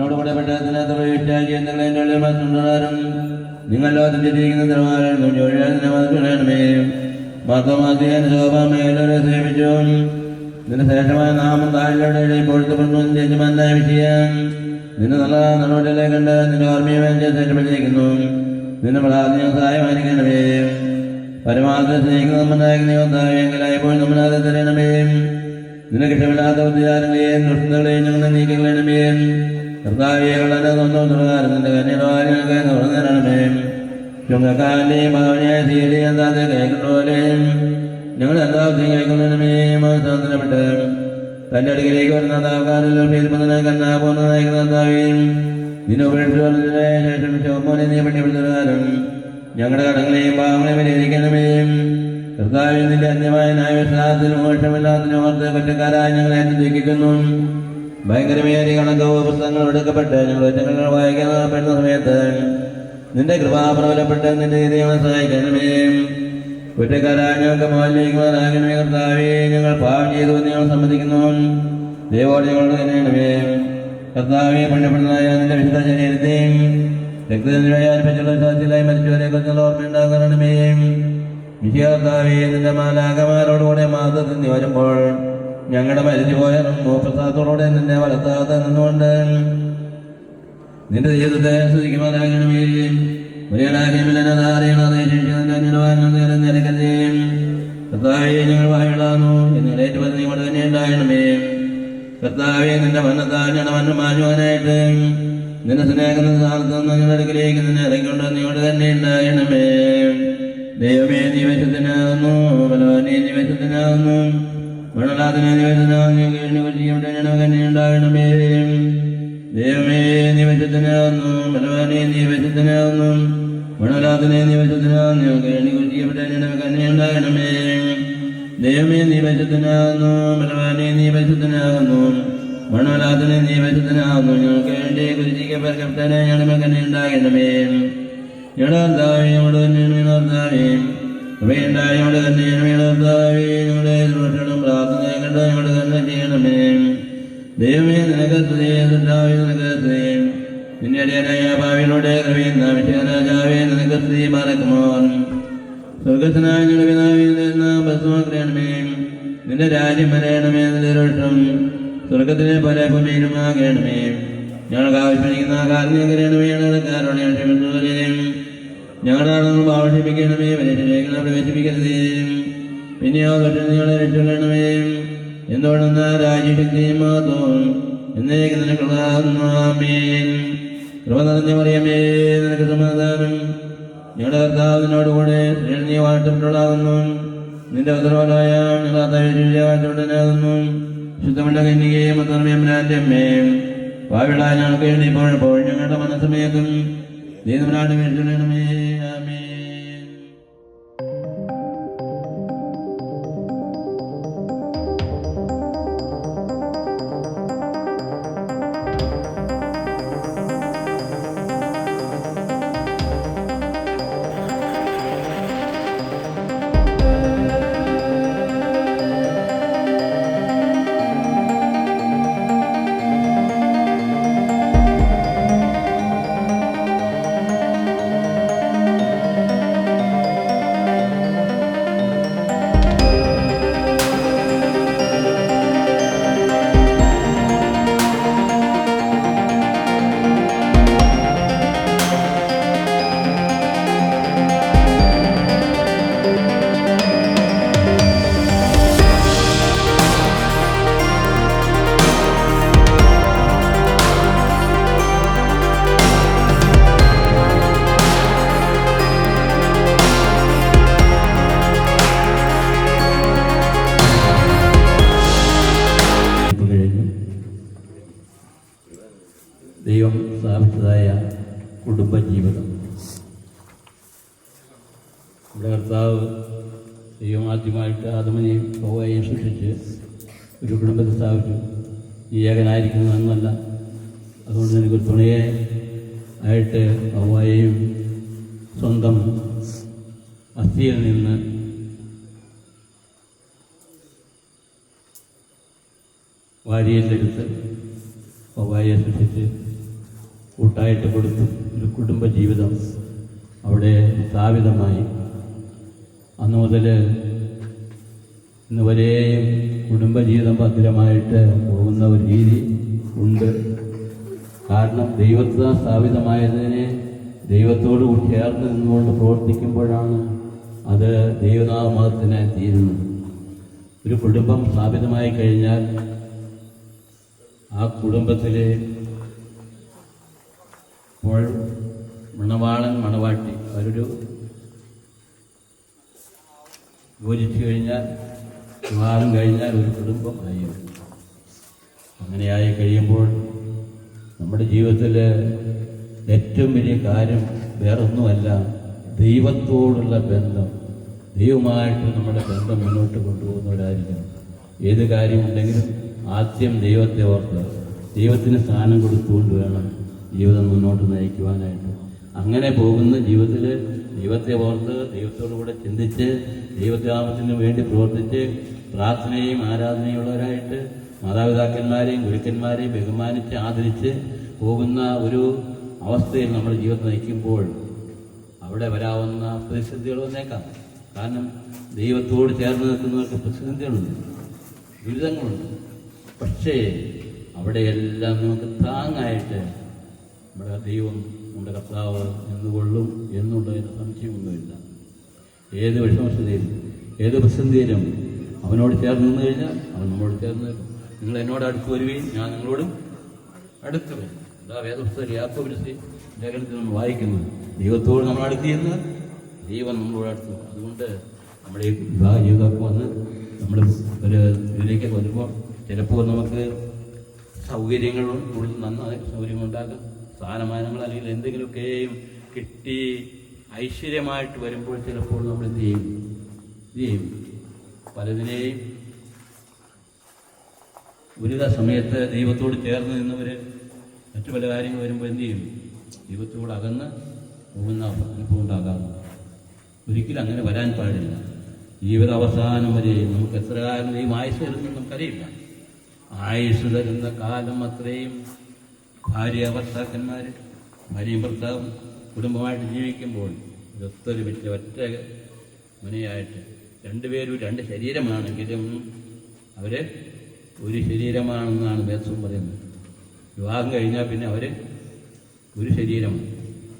എന്നോട് കൂടെ പെട്ടതിനകത്ത് പ്രവേശിച്ചാക്കി എന്തെങ്കിലും എൻ്റെ ഉള്ളിൽ മനസ്സുണ്ടാകും. നിങ്ങൾ ലോകത്തിൽ ജീവിക്കുന്ന തിരുമാരണമേ മാത്രമാക്കിയാൻ ശോഭാമേലരെ സേവിച്ചു. നിന്റെ ശ്രേഷ്ഠമായ നാമം താഴെ പൊഴുത്തപ്പെടുന്നു. നിന്റെ യജമാനായ വിഷയം നിന്റെ നല്ല നടപടികളെ കണ്ട് നിന്റെ ഓർമ്മയെ ശ്രേഷ്ഠപ്പെട്ടിരിക്കുന്നു. നിന്റെ പ്രാർത്ഥന സഹായമായിരിക്കണമേ. പരമാവധി സ്നേഹിക്കുന്ന നമ്മനായകനെങ്കിൽ നമ്മളാതെ തരണമേ. നിനക്ക് ഇഷ്ടമില്ലാത്ത ഉദ്യാരങ്ങളെയും ദുഷ്ടതകളെയും ഞങ്ങൾ നീക്കിക്കളയണമേ. കർത്താവെ വളരെ സ്വന്തം നിന്റെ കന്യകാര്യങ്ങൾക്ക് തുറന്നു തരണമേ. ചുങ്കക്കാരൻ്റെയും ഭാവനയായ തീരെ എന്താതെ കൈക്കൊണ്ടോലെ ഞങ്ങളെല്ലാവരെയും കൈക്കൊള്ളണമേ. മാസാന്തരപ്പെട്ട് തൻ്റെ അടുക്കിലേക്ക് വരുന്ന താൽക്കാലിൽ പേരുന്നതിനായി കന്നാ പോകുന്നതായി കർത്താവേയും നിന്നെ ഉപേക്ഷിച്ചതിനെ ശേഷം ശോഭനെ നീ പണിപ്പെടുത്തലും ഞങ്ങളുടെ കടങ്ങളെയും ഭാവങ്ങളെയും പരിഹരിക്കണമേ. കർത്താവിൽ നിന്റെ അന്യമായ ന്യായവിശ്വാസത്തിൽ മോക്ഷമില്ലാത്തതിന് ഓർത്ത് കുറ്റക്കാരായി ഞങ്ങളെ ദുഃഖിക്കുന്നു. ഭയങ്കരമേറിയ കണക്കോ പുസ്തകങ്ങൾ എടുക്കപ്പെട്ട് ഞങ്ങൾ ഒറ്റങ്ങൾ വായിക്കപ്പെടുന്ന സമയത്ത് നിന്റെ കൃപാപ്രബലപ്പെട്ട് നിന്റെ രീതികളെ സഹായിക്കണമേ. കുറ്റക്കാരായ ഞങ്ങൾക്ക് മോചിക്കുവാനാകണമേ. കർത്താവേ ഞങ്ങൾ പാപം ചെയ്തു ഞങ്ങൾ സമ്മതിക്കുന്നു. ദൈവോട് ഞങ്ങളോട് തന്നെയണമേ. കർത്താവെ പുണ്യപ്പെടുന്നതായ നിന്റെ വിശുദ്ധ ശരീരത്തെയും രക്തത്തിനുപറ്റുള്ള വിശ്വാസത്തിലായി മരിച്ചവരെ കുറിച്ചുള്ള ഓർമ്മയുണ്ടാകണമേ. വിശുദ്ധ നിന്റെ മാലാകമാരോടുകൂടെ മാതൃത്വം നീ വരുമ്പോൾ ഞങ്ങളുടെ മരിച്ചുപോയ പ്രസാദത്തോടെ നിന്റെ വലത്താത്ത നിന്നുകൊണ്ട് നിന്റെ ജീവിതത്തെ ആസ്വദിക്കുവാനാകണമേ. കർത്താവെ ഞങ്ങൾ വായിടാന്നു എന്നേറ്റുപതി നീ കൊണ്ട് തന്നെ ഉണ്ടാകണമേ. കർത്താവെ നിന്റെ മന്നത്താൽ ഞങ്ങളുടെ മണ്ണ് മാറ്റുവാനായിട്ട് നിന്റെ സ്നേഹത്തിന്റെ സ്ഥാനത്ത് ഞങ്ങളുടെ അടുക്കിലേക്ക് നിന്നെ ഇറങ്ങിക്കൊണ്ട് നീയോട് തന്നെ ഉണ്ടാകണമേ. ദൈവമേ നീ വശത്തിനാകുന്നു. ബലവാനെ നീ വശത്തിനാകുന്നു. മണലാതിനെ നീ വശത്തിനാകുന്നു. തന്നെ ഉണ്ടാകണമേ. ദൈവമേ നീ വശത്തിനാകുന്നു. ബലവാനെ നീ വശത്തിനാകുന്നു. മണലാതിനെ നീ വശത്തിനാകുന്നു. തന്നെ ഉണ്ടാകണമേ. ദൈവമേ നീ വശത്തിനാകുന്നു. ബലവാനെ നീ വശത്തിനാകുന്നു. മണലാതിനെ നീ വശത്തിനാകുന്നു. ഞങ്ങൾക്ക് വേണ്ടി കുരിശിക്കപ്പെട്ടനെ ഞങ്ങളുടെ തന്നെ ഉണ്ടാകണമേ. ഞങ്ങളുടെ ഞങ്ങളുടെ തന്നെ ഇവയുണ്ടായി ഞങ്ങളുടെ തന്നെ ഞങ്ങളുടെ ദോഷങ്ങളും പ്രാർത്ഥന കണ്ട് ഞങ്ങളുടെ തന്നെ ചെയ്യണമേ. ദൈവമേ നിനക്ക് നിനക്ക് നിന്റെ അടിയനായ ഭാവിയിലൂടെ കവിയുന്ന വിഷയരാജാവേ നിനക്ക് സ്ത്രീ മറക്കുമോ. സ്വർഗത്തിനായ ഞങ്ങളുടെ ഭസ്മാക്കണമേ. നിന്റെ രാജ്യം വരയണമേ. നിന്റെ രോഷം സ്വർഗത്തിലെ പല ഭൂമിയിലുമാകണമേ. ഞങ്ങൾക്ക് ആവശ്യമിരിക്കുന്ന കാരണമേ. ഞങ്ങളുടെ കാരണവരെയും ഞങ്ങളുടെ ആണെന്ന് ആവശ്യപ്പിക്കണമേ. പരീക്ഷയിലേക്ക് പ്രവേശിപ്പിക്കരുതേ. പിന്നെയോ തൊട്ട് നിങ്ങളെ രക്ഷിക്കണമേ. എന്തുകൊണ്ടെന്ന രാജ്യശക്തിയും മാത്രം എന്നേക്ക് നിനക്കുള്ളാമേൻ. കൃപ നിറഞ്ഞ മറിയമേ നിനക്ക് സമാധാനം. ഞങ്ങളുടെ കർത്താവിനോടുകൂടെ നീ വാഴ്ത്തപ്പെട്ടുള്ളാകുന്നു. നിന്റെ ഉത്തരവാദായ ഞങ്ങളാകുന്നു. ശുദ്ധമുള്ള കന്യകയും അത്തർമ്മയമ്മനാന്റെ അമ്മയും ഭാവികളായ ഞങ്ങൾക്ക് വേണ്ടി ഇപ്പോഴപ്പോൾ ഞങ്ങളുടെ മനസ്സമേക്കും ദൈവനാട് വേണ്ടണമേ. ആമേൻ. ദൈവം സ്ഥാപിച്ചതായ കുടുംബജീവിതം. നമ്മുടെ കർത്താവ് ദൈവം ആദ്യമായിട്ട് ആദമനെയും ഹവ്വയെയും സൃഷ്ടിച്ച് ഒരു കുടുംബത്തെ സ്ഥാപിച്ചു. ഈ ഏകനായിരിക്കുന്നത് എന്നല്ല, അതുകൊണ്ട് എനിക്കൊരു തുണയെ ആയിട്ട് ഹവ്വയെയും സ്വന്തം അസ്ഥിയിൽ നിന്ന് വാരിയെടുത്ത് ഹവ്വയെ സൃഷ്ടിച്ച് കൂട്ടായിട്ട് കൊടുത്തു. ഒരു കുടുംബ ജീവിതം അവിടെ സ്ഥാപിതമായി. അന്നു മുതൽ ഇന്ന് വരെയും കുടുംബജീവിതം ഭദ്രമായിട്ട് പോകുന്ന ഒരു രീതി ഉണ്ട്. കാരണം ദൈവത്താൽ സ്ഥാപിതമായതിനെ ദൈവത്തോട് ചേർന്ന് നിന്നുകൊണ്ട് പ്രവർത്തിക്കുമ്പോഴാണ് അത് ദൈവനാമത്തിന് തീരുന്നത്. ഒരു കുടുംബം സ്ഥാപിതമായി കഴിഞ്ഞാൽ ആ കുടുംബത്തിലെ ഇപ്പോൾ മണവാളൻ മണവാട്ടി അവരൊരു യോജിച്ചു കഴിഞ്ഞാൽ, വിവാഹം കഴിഞ്ഞാൽ ഒരു കുടുംബം ആയി. അങ്ങനെയായി കഴിയുമ്പോൾ നമ്മുടെ ജീവിതത്തിൽ ഏറ്റവും വലിയ കാര്യം വേറൊന്നുമല്ല, ദൈവത്തോടുള്ള ബന്ധം. ദൈവമായിട്ട് നമ്മുടെ ബന്ധം മുന്നോട്ട് കൊണ്ടുപോകുന്നവരായിരിക്കണം. ഏത് കാര്യമുണ്ടെങ്കിലും ആദ്യം ദൈവത്തെ ഓർത്ത് ദൈവത്തിന് സ്ഥാനം കൊടുത്തുകൊണ്ട് വേണം ജീവിതം മുന്നോട്ട് നയിക്കുവാനായിട്ട്. അങ്ങനെ പോകുന്ന ജീവിതത്തിൽ ദൈവത്തെ ഓർത്ത് ദൈവത്തോടുകൂടെ ചിന്തിച്ച് ദൈവനാമത്തിന് വേണ്ടി പ്രവർത്തിച്ച് പ്രാർത്ഥനയും ആരാധനയുള്ളവരായിട്ട് മാതാപിതാക്കന്മാരെയും ഗുരുക്കന്മാരെയും ബഹുമാനിച്ച് ആദരിച്ച് പോകുന്ന ഒരു അവസ്ഥയിൽ നമ്മുടെ ജീവിതം നയിക്കുമ്പോൾ അവിടെ വരാവുന്ന പ്രതിസന്ധികൾ വന്നേക്കാം. കാരണം ദൈവത്തോട് ചേർന്ന് നിൽക്കുന്നവർക്ക് പ്രതിസന്ധികളുണ്ട്, ദുരിതങ്ങളുണ്ട്. പക്ഷേ അവിടെയെല്ലാം നമുക്ക് താങ്ങായിട്ട് നമ്മുടെ ദൈവം, നമ്മുടെ കർത്താവ് എന്നുകൊള്ളും എന്നുള്ളതിന് സംശയമൊന്നുമില്ല. ഏത് വിഷമസ്ഥതയിലും ഏത് പ്രതിസന്ധിയിലും അവനോട് ചേർന്ന് നിന്ന് കഴിഞ്ഞാൽ അവൻ നമ്മളോട് ചേർന്ന് നിൽക്കും. നിങ്ങൾ എന്നോട് അടുത്ത് വരുകയും ഞാൻ നിങ്ങളോടും അടുത്ത് വരും. എന്താ വേദപുസ്തകം യാക്കോബിന്റെ ലേഖനത്തിൽ നമ്മൾ വായിക്കുന്നത്, ദൈവത്തോട് നമ്മൾ അടുത്ത് ചെയ്യുന്ന ദൈവം നമ്മളോട് അടുത്ത്. അതുകൊണ്ട് നമ്മുടെ ഈ വിവാഹ ജീവിതമൊക്കെ വന്ന് നമ്മൾ ഒരു ഇതിലേക്ക് വരുമ്പോൾ ചിലപ്പോൾ നമുക്ക് സൗകര്യങ്ങളും നന്നായി സൗകര്യങ്ങളുണ്ടാകും, സ്ഥാനമാനങ്ങൾ അല്ലെങ്കിൽ എന്തെങ്കിലുമൊക്കെയും കിട്ടി ഐശ്വര്യമായിട്ട് വരുമ്പോൾ ചിലപ്പോൾ നമ്മൾ എന്ത് ചെയ്യും പലതിനെയും ഉരിത സമയത്ത് ദൈവത്തോട് ചേർന്ന് നിന്നവർ മറ്റു പല കാര്യങ്ങൾ വരുമ്പോൾ എന്ത് ചെയ്യും, ദൈവത്തോട് അകന്ന് പോകുന്ന അനുഭവം ഉണ്ടാകാറുണ്ട്. ഒരിക്കലും അങ്ങനെ വരാൻ പാടില്ല. ജീവിത അവസാനം വരെ നമുക്ക് എത്ര കാലം ഈ ആയുസ് തരുമെന്ന് നമുക്കറിയില്ല. ആയുസ് തരുന്ന കാലം അത്രയും ഭാര്യ ഭർത്താക്കന്മാർ, ഭാര്യയും ഭർത്താവും കുടുംബമായിട്ട് ജീവിക്കുമ്പോൾ ഒത്തൊരുമിച്ച് ഒറ്റ മനയായിട്ട് രണ്ടുപേരും രണ്ട് ശരീരമാണെങ്കിലും അവർ ഒരു ശരീരമാണെന്നാണ് വേദം പറയുന്നത്. വിവാഹം കഴിഞ്ഞാൽ പിന്നെ അവർ ഒരു ശരീരമാണ്.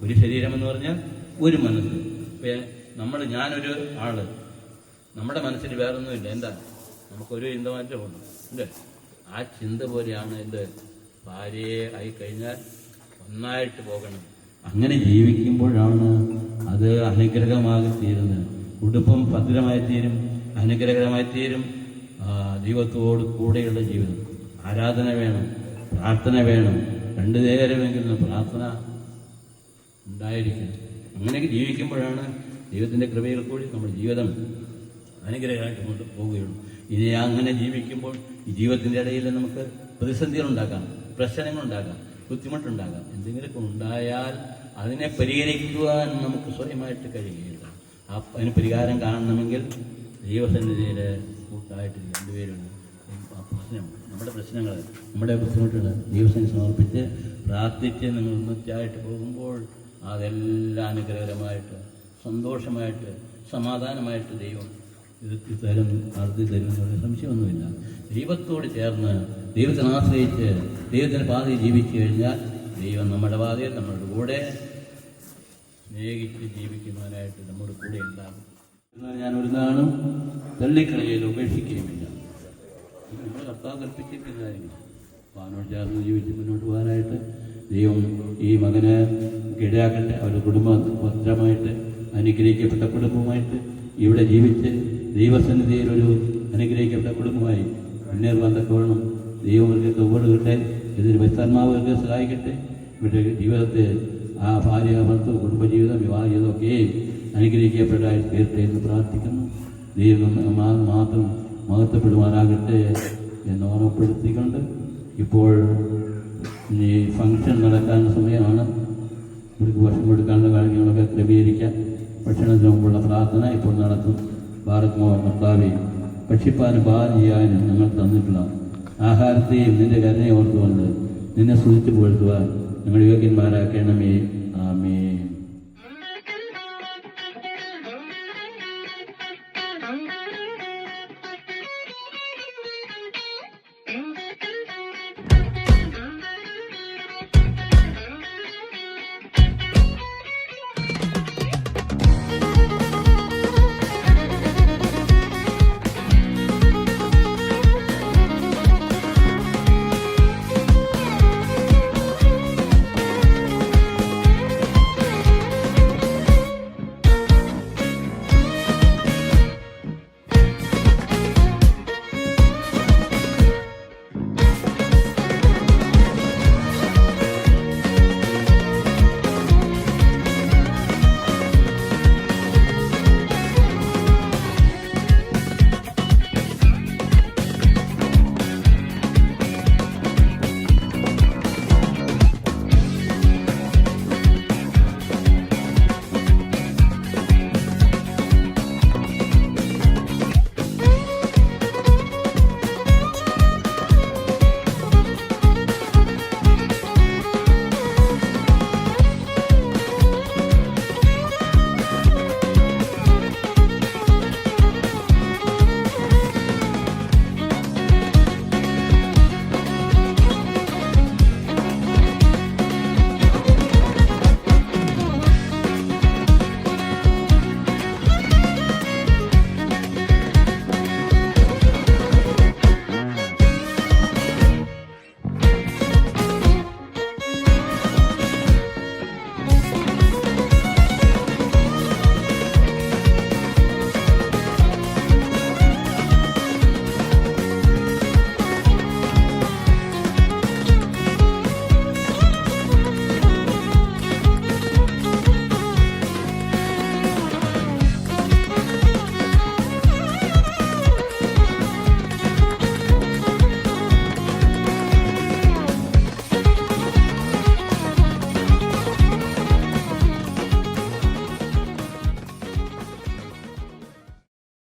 ഒരു ശരീരമെന്ന് പറഞ്ഞാൽ ഒരു മനസ്സ്. ഇപ്പം ഞാനൊരു ആള്, നമ്മുടെ മനസ്സിൽ വേറൊന്നുമില്ല. എന്താ, നമുക്കൊരു ചിന്ത മാറ്റമുണ്ട് അല്ലേ? ആ ചിന്ത പോലെയാണ് എൻ്റെ ഭാര്യയെ ആയിക്കഴിഞ്ഞാൽ ഒന്നായിട്ട് പോകണം. അങ്ങനെ ജീവിക്കുമ്പോഴാണ് അത് അനുഗ്രഹമായി തീരുന്നത്. കുടുംബം ഭദ്രമായി തീരും, അനുഗ്രഹമായി തീരും. ദൈവത്തോട് കൂടെയുള്ള ജീവിതം, ആരാധന വേണം, പ്രാർത്ഥന വേണം. രണ്ടു നേരമെങ്കിലും പ്രാർത്ഥന ഉണ്ടായിരിക്കണം. അങ്ങനെയൊക്കെ ജീവിക്കുമ്പോഴാണ് ദൈവത്തിൻ്റെ കൃപയിൽ കൂടി നമ്മുടെ ജീവിതം അനുഗ്രഹമായിട്ട് കൊണ്ട് പോവുകയുള്ളൂ. ഇനി അങ്ങനെ ജീവിക്കുമ്പോൾ ഈ ജീവിതത്തിൻ്റെ ഇടയിൽ നമുക്ക് പ്രതിസന്ധികളുണ്ടാക്കാം, പ്രശ്നങ്ങളുണ്ടാകാം, ബുദ്ധിമുട്ടുണ്ടാകാം. എന്തെങ്കിലുമൊക്കെ ഉണ്ടായാൽ അതിനെ പരിഹരിക്കുവാൻ നമുക്ക് സ്വയമായിട്ട് കഴിയുകയില്ല. അതിന് പരിഹാരം കാണണമെങ്കിൽ ദൈവസന്നിധിയിൽ കൂട്ടായിട്ട് രണ്ടുപേരുണ്ട്. ആ പ്രശ്നം, നമ്മുടെ പ്രശ്നങ്ങൾ, നമ്മുടെ ബുദ്ധിമുട്ടുകൾ ദൈവസന്നിധി സമർപ്പിച്ച് പ്രാർത്ഥിച്ച് നിങ്ങൾ ഒന്നിച്ചായിട്ട് പോകുമ്പോൾ അതെല്ലാം അനുഗ്രഹകരമായിട്ട് സന്തോഷമായിട്ട് സമാധാനമായിട്ട് ദൈവം ഇത് തരും, നടത്തി തരും എന്നുള്ള സംശയമൊന്നുമില്ല. ദൈവത്തോട് ചേർന്ന് ദൈവത്തിനെ ആശ്രയിച്ച് ദൈവത്തിൻ്റെ പാതയിൽ ജീവിച്ചു കഴിഞ്ഞാൽ ദൈവം നമ്മുടെ പാതയിൽ നമ്മളുടെ കൂടെ സ്നേഹിച്ച് ജീവിക്കുന്നതിനായിട്ട് നമ്മുടെ കൂടെ ഉണ്ടാകും. എന്നാൽ ഞാൻ ഒരു നാളും തള്ളിക്കളയിൽ ഉപേക്ഷിക്കുകയുമില്ല. നമ്മുടെ കർത്താവ് കൽപ്പിച്ചിരിക്കുന്ന കാര്യങ്ങൾ അപ്പോൾ അവനോട് ചേർന്ന് ജീവിച്ച് മുന്നോട്ട് പോകാനായിട്ട് ദൈവം ഈ മകന് ഇടയാക്കട്ടെ. അവരുടെ കുടുംബം ഭദ്രമായിട്ട് അനുഗ്രഹിക്കപ്പെട്ട കുടുംബമായിട്ട് ഇവിടെ ജീവിച്ച് ദൈവസന്നിധിയിൽ ഒരു അനുഗ്രഹിക്കപ്പെട്ട കുടുംബമായി മുന്നേറുവാൻ തക്കവണ്ണം ദൈവങ്ങൾക്ക് കവടുകട്ടെ. ഇതിന് ബസ്താത്മാവർക്ക് സഹായിക്കട്ടെ. ഇവരുടെ ജീവിതത്തെ ആ ഭാര്യ ഭർത്തൃ കുടുംബജീവിതം വിവാഹ ജീവിതമൊക്കെയും അനുഗ്രഹിക്കപ്പെട്ടായി തീർത്തെ എന്ന് പ്രാർത്ഥിക്കുന്നു. ദൈവം മാത്രം മഹത്വപ്പെടുവാനാകട്ടെ എന്ന് ഓർമ്മപ്പെടുത്തിക്കൊണ്ട് ഇപ്പോൾ ഇനി ഫംഗ്ഷൻ നടക്കാൻ സമയമാണ്. ഇവർക്ക് ഭക്ഷണം കൊടുക്കാനുള്ള കാര്യങ്ങളൊക്കെ ക്രമീകരിക്കാം. ഭക്ഷണത്തിന് മുമ്പുള്ള പ്രാർത്ഥന ഇപ്പോൾ നടത്തും. ഭാരത് മോഹൻ കർത്താവെ, ഭക്ഷിപ്പാനും പാകം ചെയ്യാനും ഞങ്ങൾ തന്നിട്ടുള്ള ആഹാരത്തെയും നിന്റെ കരുണയെ ഓർത്തുകൊണ്ട് നിന്നെ സ്തുതിച്ച് പുകഴ്ത്തുവാൻ ഞങ്ങൾ യോഗ്യന്മാരാക്കണമേ. ആമേൻ.